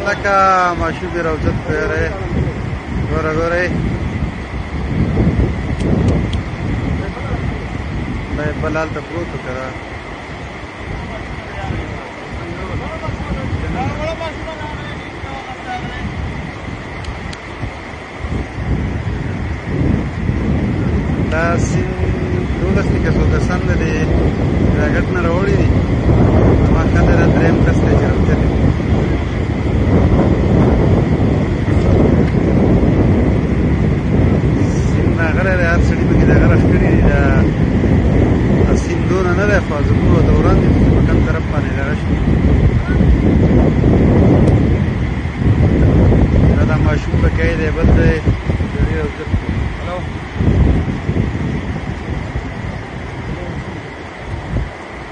لکه ماشومې روضت پیری ګوره ګورئ دا یې بل هلته پروت و که نه دا سیند 12 لیکه څو کسان د دې راګټ نه راوړي دي زما خیال دی دا درېیم کس دی چې راوتلی سیند راغلی دی هر سړي پکې دغه راښکړي دي دا سیند دونه نه دی خو زموږ ورته وړاندې چې په کوم طرف باندې دغه شي دا ماشوم پکې دی بل دی هلو